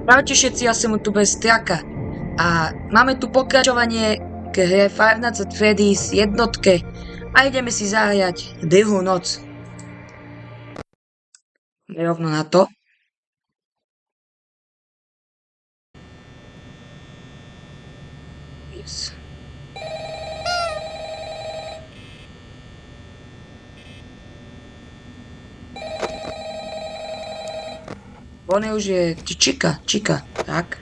Čaute všetci, ja som tu bez Straka a máme tu pokračovanie k hre Five Nights at Freddy's jednotke a ideme si zahrať druhú noc. Rovno na to. Yes. Bonnie už je čika, tak.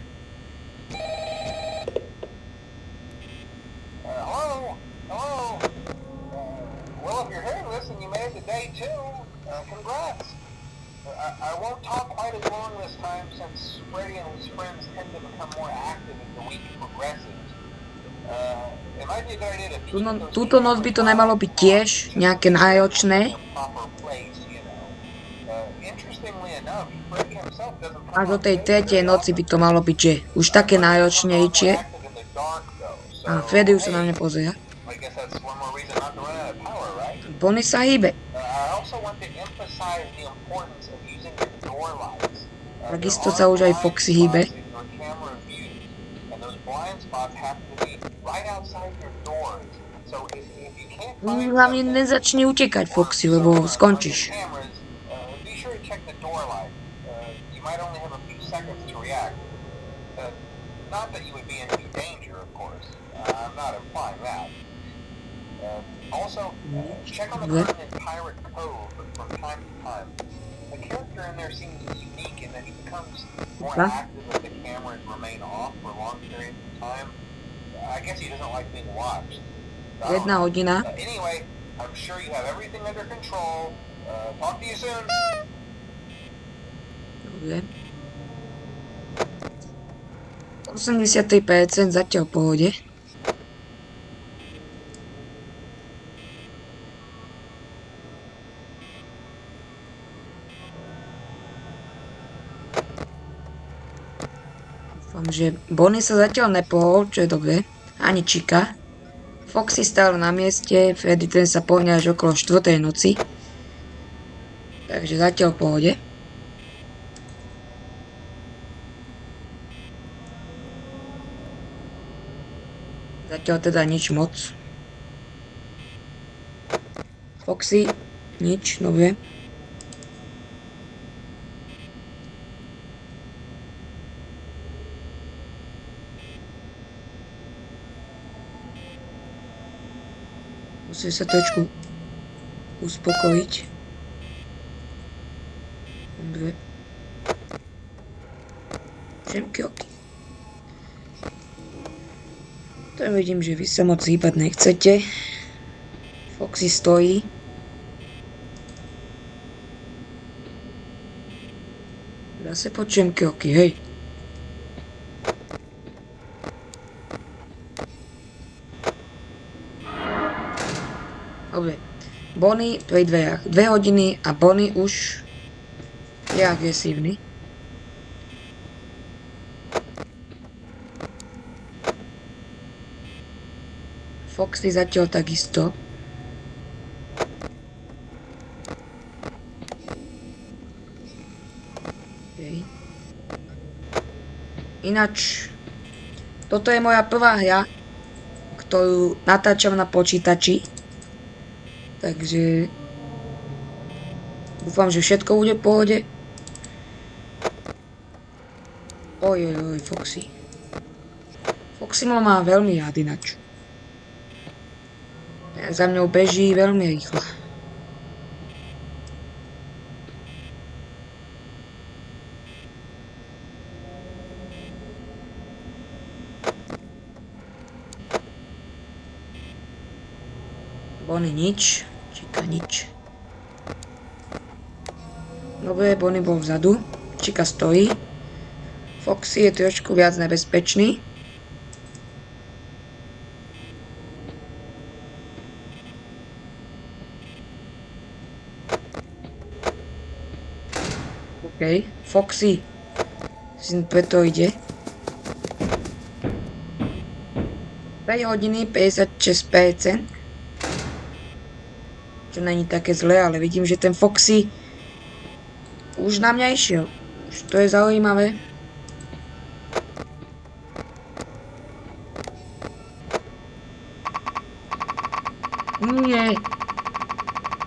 Hello? Well, if you're hearing this and you made it to day 2, congrats. I won't talk quite as long this time since Freddy and his friends tend to become more active as the week progresses. It might be a good idea to keep those Túto noc by to nemalo byť tiež nejaké náročné. Interestingly enough, Freddy himself doesn't come Až do on tej stage tretej very noci by to malo byť, že už také náročnejšie. active in the dark, though. A Freddy už sa na mňa pozera. I guess that's one more reason not to run out of power, right? Bonnie sa hýbe. I also want to emphasize the importance of using your door lights. Takisto sa už aj Foxy hýbe. Your camera views, and those blind spots happen to be right outside your doors. So if you can't find Hlavne nezačni utekať, Foxy, lebo skončíš. cameras, be sure to check the door light. You might only have a few seconds to react. Not that you would be in any danger, of course. I'm not implying that. Also, check on the curtain in Pirate Cove from time to time. The character in there seems unique in that he becomes more active if the cameras remain off for long periods of time. I guess he doesn't like being watched. I don't 1 know. hodina. Anyway, I'm sure you have everything under control. Talk to you soon. Dobre. 83% zatiaľ v pohode. Dúfam, že Bonnie sa zatiaľ nepohol, čo je dobre. Ani Chica. Foxy stále na mieste, Freddy ten sa pohne až okolo 4. noci. Takže zatiaľ v pohode. Zatiaľ teda nič moc. Foxy, nič, dobre. Musím sa trošku uspokojiť. Dobre. Všemky oky. To vidím, že vy sa moc hýbať nechcete. Foxy stojí. Zase počujem kroky, hej. Dobre. Bonnie pri dverách. 2 hodiny a Bonnie už je agresívny. Foxy zatiaľ takisto. Okay. Ináč, toto je moja prvá hra, ktorú natáčam na počítači. Takže dúfam, že všetko bude v pohode. Ojojoj, Foxy. Foxy ma má veľmi rád ináč. Za mňou beží veľmi rýchlo. Bonnie nič. Chica nič. Dobre, Bonnie bol vzadu. Chica stojí. Foxy je trošku viac nebezpečný. OK, Foxy si preto ide. 5 hodiny 56%. Čo není také zlé, ale vidím, že ten Foxy už na mňa išiel. Už to je zaujímavé.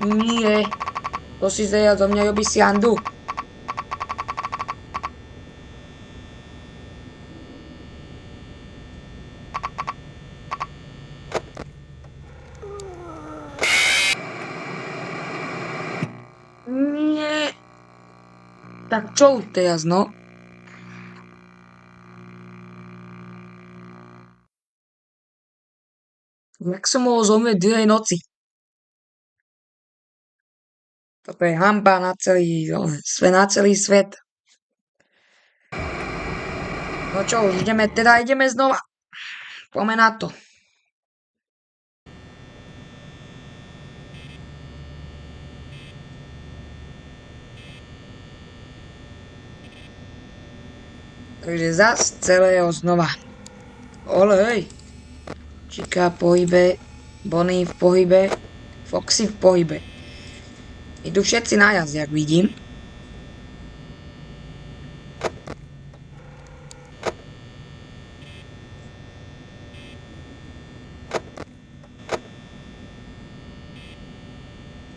Nie. To si zajal zo mňa robí srandu. Nie. Tak čo už teraz, no? Jak som mohol zomrieť v druhej noci? Toto je hanba na celý svet. No čo, už ideme znova. Poďme na to. Takže zas celého znova. Ole, hej. Chica v pohybe, Bonnie v pohybe, Foxy v pohybe. Idú všetci najazd, jak vidím.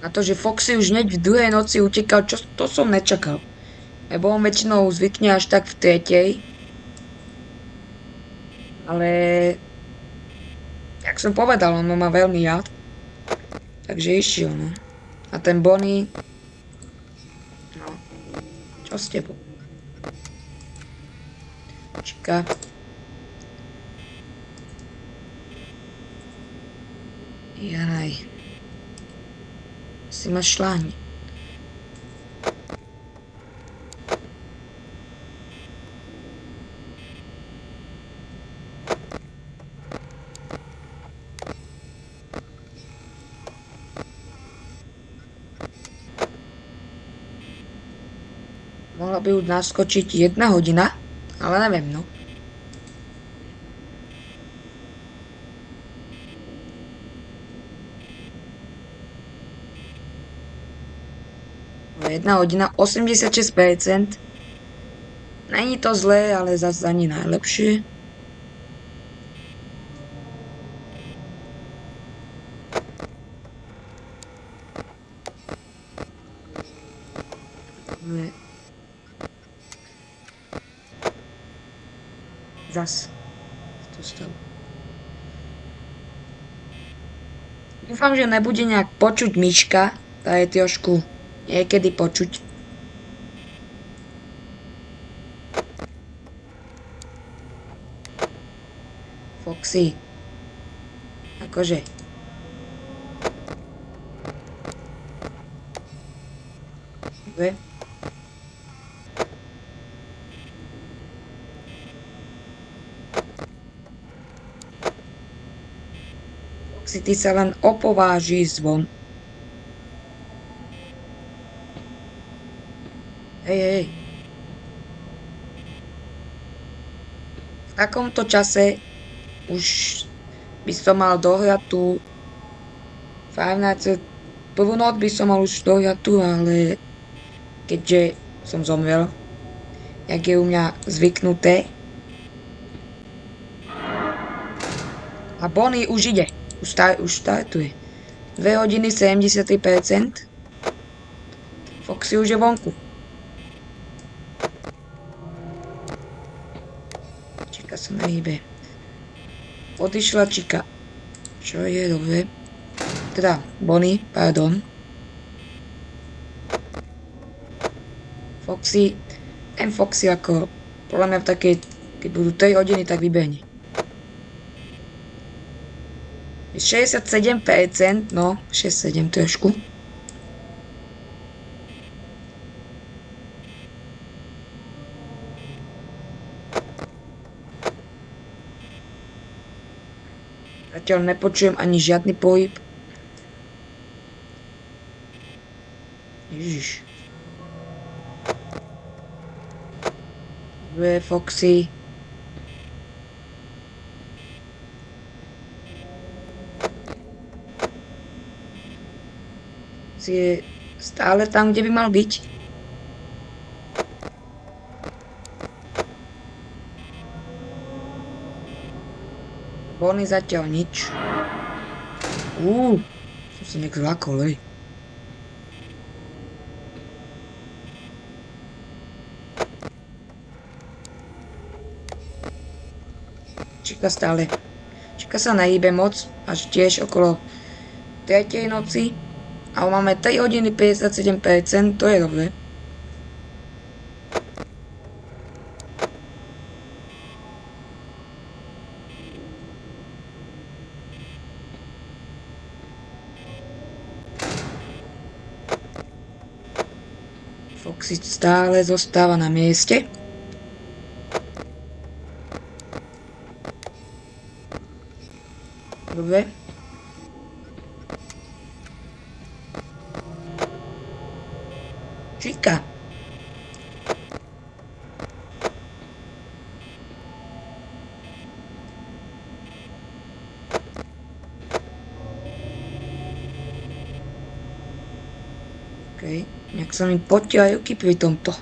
A to, že Foxy už hneď v druhej noci utekal, to som nečakal. Lebo on väčšinou zvykne až tak v tretej. Ale... Jak som povedal, on ma veľmi rád. Takže išiel, no. A ten Bonnie... No. Čo s tebou? Čika. Jaj. Si ma šláhne. Mohla by už naskočiť 1 hodina, ale neviem, no. Jedna hodina 86%. Není to zlé, ale zase ani najlepšie. Zas to stalo. Dúfam, že nebude nejak počuť myška. Tá je trošku niekedy počuť. Foxy. Akože. Dobre. Foxy, ty sa len opováži zvon. Hej. V takomto čase už by som mal dohrať tú Five Nights at... Prvú noc by som mal už dohrať tú, ale keďže som zomrel, jak je u mňa zvyknuté. A Bonnie už ide. Už startuje. 2 hodiny 73%. Foxy už je vonku. Čika sa nehýbe. Odišla Čika. Čo je dobre. Teda Bonnie, pardon. Foxy. Ten Foxy ako podľa mňa v takej, keď budú 3 hodiny, tak vybehne. 67%, no 6-7 trošku. Zatiaľ nepočujem ani žiadny pohyb. Ježiš. Dobre, Foxy. Je stále tam, kde by mal byť. Bonnie zatiaľ nič. Som sa nejak zlakol, hej. Čika sa nehýbe moc, až tiež okolo 3. noci. Ale máme 3 hodiny 57%, to je dobré. Foxy stále zostáva na mieste. Dobre. Čika. OK, nejak sa mi potia ruky pri tomto.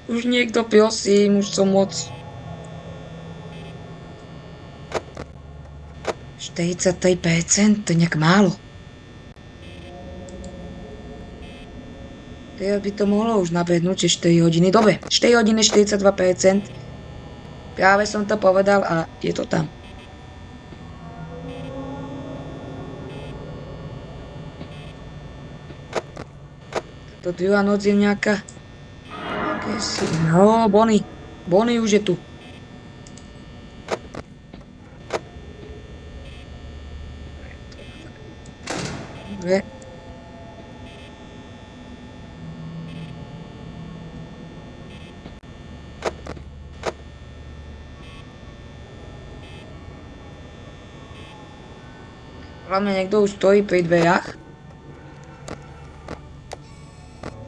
Už niekto prosím, už som moc. 43%, to je nejak málo. Teraz by to mohlo už nabehnúť, že 4 hodiny. Dobre, 4 hodiny 42%. Práve som to povedal a je to tam. Táto druhá noc je nejaká. No, Bonnie. Bonnie už je tu. Dobre. Hlavne niekto už stojí pri dverách.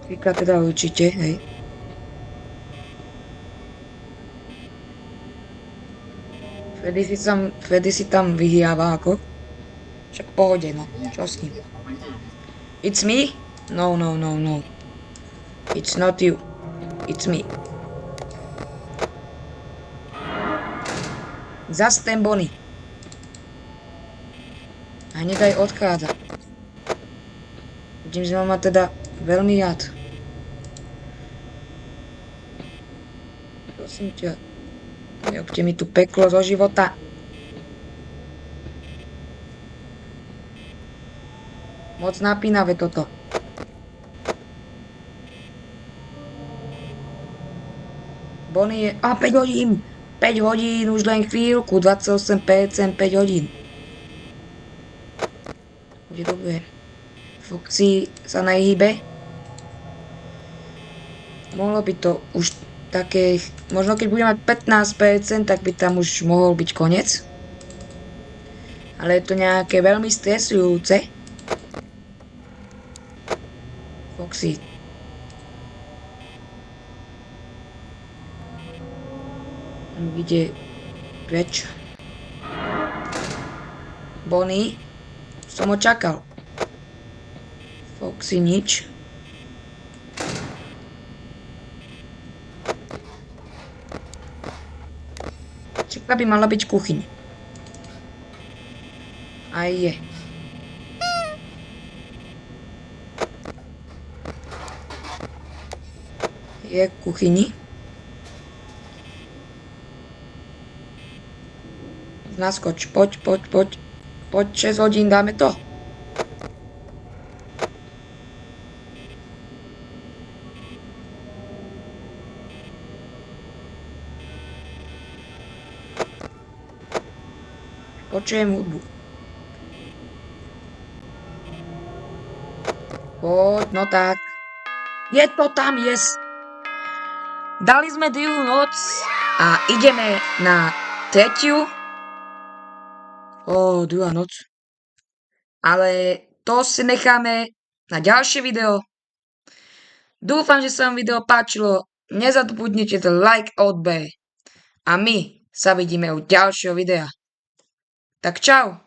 Číka teda určite, hej. Freddy si tam vyhýava ako. Však pohode, no. Čo s ním? It's me? No, no, no, no. It's not you. It's me. Zas ten Bonnie. A hneď aj odchádza. Vidím, že ma teda veľmi rád. Prosím ťa. Nerobte mi tu peklo zo života. Moc napínavé toto. Bonnie je. 5 hodín! 5 hodín, už len chvíľku. 28%, 5 hodín. Bude dobre. Foxy sa nehýbe. Mohlo by to už také. Možno keď bude mať 15%, tak by tam už mohol byť koniec. Ale je to nejaké veľmi stresujúce. Foxy. Ide preč. Bonnie. Som ho čakal. Foxy nič. Čeka by mala byť v kuchyni. Aj je. Je v kuchyni. Naskoč, poď. Poď 6 hodín, dáme to. Počujem hudbu. Poď, no tak. Je to tam, yes. Dali sme druhú noc a ideme na tretiu. Druhá noc. Ale to si necháme na ďalšie video. Dúfam, že sa vám video páčilo. Nezabudnite to like a odber. A my sa vidíme u ďalšieho videa. Tak čau.